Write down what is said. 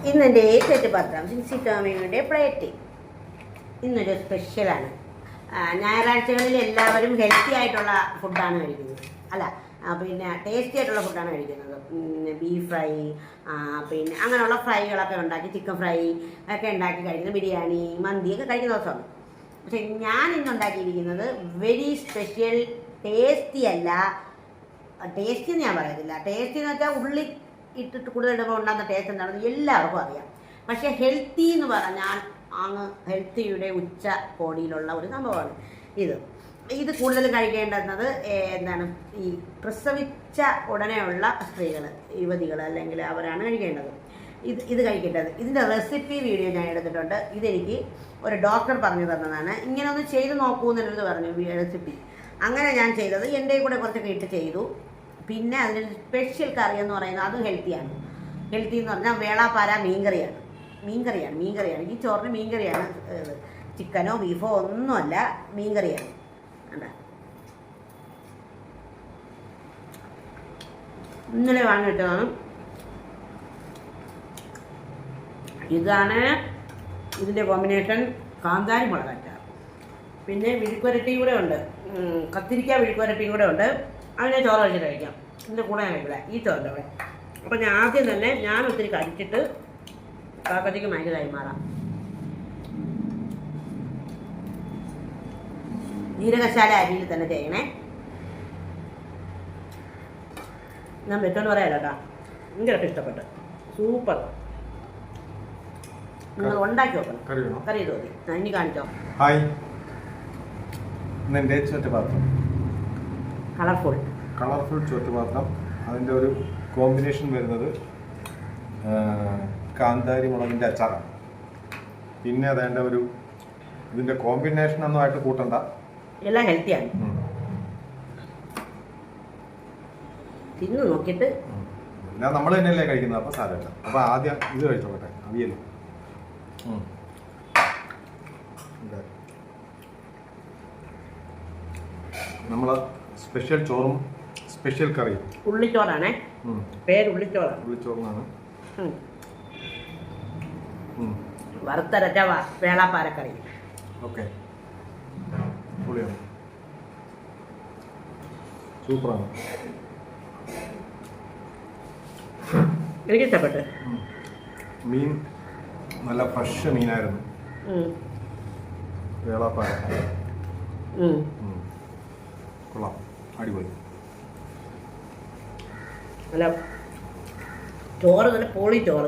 ഇന്നെൻ്റെ തെറ്റുപത്രം സിൻസി ടോമിയുടെ പ്ലേറ്റ് ഇന്നൊരു സ്പെഷ്യലാണ്. ഞായറാഴ്ചകളിൽ എല്ലാവരും ഹെൽത്തി ആയിട്ടുള്ള ഫുഡാണ് കഴിക്കുന്നത്, അല്ല പിന്നെ ടേസ്റ്റി ആയിട്ടുള്ള ഫുഡാണ് കഴിക്കുന്നത്. ബീഫ് ഫ്രൈ, പിന്നെ അങ്ങനെയുള്ള ഫ്രൈകളൊക്കെ ഉണ്ടാക്കി, ചിക്കൻ ഫ്രൈ ഒക്കെ ഉണ്ടാക്കി കഴിക്കുന്നത്, ബിരിയാണി, മന്തിയൊക്കെ കഴിക്കുന്ന ദിവസമാണ്. പക്ഷെ ഞാൻ ഇന്നുണ്ടാക്കിയിരിക്കുന്നത് വെരി സ്പെഷ്യൽ, ടേസ്റ്റി അല്ല. ടേസ്റ്റി എന്ന് ഞാൻ പറയത്തില്ല, ടേസ്റ്റി എന്ന് വെച്ചാൽ ഉള്ളി ഇട്ടിട്ട് കൂടുതൽ ഇടുമ്പോൾ ഉണ്ടാകുന്ന ടേസ്റ്റ് എന്താണെന്ന് എല്ലാവർക്കും അറിയാം. പക്ഷേ ഹെൽത്തി എന്ന് പറഞ്ഞാൽ അങ്ങ് ഹെൽത്തിയുടെ ഉച്ച കോടിയിലുള്ള ഒരു സംഭവമാണ് ഇത് കൂടുതലും കഴിക്കേണ്ടുന്നത് എന്താണ്, ഈ പ്രസവിച്ച ഉടനെയുള്ള സ്ത്രീകൾ, യുവതികൾ അല്ലെങ്കിൽ അവരാണ് കഴിക്കേണ്ടത്. ഇത് കഴിക്കേണ്ടത്. ഇതിൻ്റെ റെസിപ്പി വീഡിയോ ഞാൻ എടുത്തിട്ടുണ്ട്. ഇതെനിക്ക് ഒരു ഡോക്ടർ പറഞ്ഞു തന്നതാണ്. ഇങ്ങനെ ഒന്ന് ചെയ്ത് നോക്കൂ എന്നുള്ളത് പറഞ്ഞു റെസിപ്പി. അങ്ങനെ ഞാൻ ചെയ്തത് എൻ്റെ കൂടെ കുറച്ചൊക്കെ ഇട്ട് ചെയ്തു. പിന്നെ അതിനൊരു സ്പെഷ്യൽ കറി എന്ന് പറയുന്നത് അതും ഹെൽത്തിയാണ്. ഹെൽത്തി എന്ന് പറഞ്ഞാൽ വേളാപ്പാര മീൻകറിയാണ്. ഈ ചോറിന് മീൻകറിയാണ്. ചിക്കനോ ബീഫോ ഒന്നുമല്ല, മീൻകറിയാണ്. അതാ ഇന്നലെ വാങ്ങിയിട്ടതാണ്. ഇതാണ് ഇതിൻ്റെ കോമ്പിനേഷൻ. കാന്താരി മുളകച്ചാർ, പിന്നെ വിഴുക്കുവരട്ടിയും കൂടെ ഉണ്ട്, കത്തിരിക്ക വിഴുക്കുവരട്ടിയും കൂടെ ഉണ്ട്. അതിനെ ചോറ് കഴിച്ചിട്ട് കഴിക്കാം. ഇതിൻ്റെ കൂടെ ഞാൻ കഴിക്കില്ല, ഈ ചോറിൻ്റെ കൂടെ. അപ്പം ഞാൻ ആദ്യം തന്നെ ഒത്തിരി കഴിച്ചിട്ട് കാക്കത്തിക്ക് മയക്ക് കൈമാറാം. ജീരകശാല അരിയിൽ തന്നെ ചെയ്യണേ. ഞാൻ വെച്ചോണ്ട് പറയാലോ കേട്ടോ, ഭയങ്കരമായിട്ട് ഇഷ്ടപ്പെട്ടു. സൂപ്പർ. നിങ്ങൾ ഉണ്ടാക്കി നോക്കണം. കറി തോന്നി ഇനി കാണിച്ചോ. ഹായ്, ഇന്നെൻ്റെ ചുറ്റുപാത്രം കളർഫുൾ ചുറ്റുപാത്രം. അതിൻ്റെ ഒരു കോമ്പിനേഷൻ വരുന്നത് കാന്താരി മുളകിൻ്റെ അച്ചാറാണ്. പിന്നെ അതേണ്ട ഒരു ഇതിൻ്റെ കോമ്പിനേഷൻ ഒന്നും ആയിട്ട് കൂട്ടണ്ട, എല്ലാം ഹെൽത്തിയാണ്. തിന്ന് നോക്കിയിട്ട് എല്ലാം നമ്മൾ തന്നെയല്ലേ കഴിക്കുന്നത്, അപ്പോൾ സാരമില്ല. അപ്പോൾ ആദ്യം ഇത് കഴിച്ചോട്ടെ, അവിയൽ. നമ്മൾ സ്പെഷ്യൽ ചോറും സ്പെഷ്യൽ കറിയും. ഉള്ളിച്ചോറാണേ, പേര് ഉള്ളിച്ചോറാണ്. വറുത്തരച്ച വേളാപ്പാരക്കറി. ഓക്കെ, പൊളിയാണ്, സൂപ്പറാണ്. എനിക്കിഷ്ടപ്പെട്ടു. മീൻ നല്ല ഫ്രഷ് മീനായിരുന്നു. വേളാപ്പാര കൊള്ളാം, അടിപൊളി. നല്ല ചോറ്, നല്ല പോളി ചോറ്.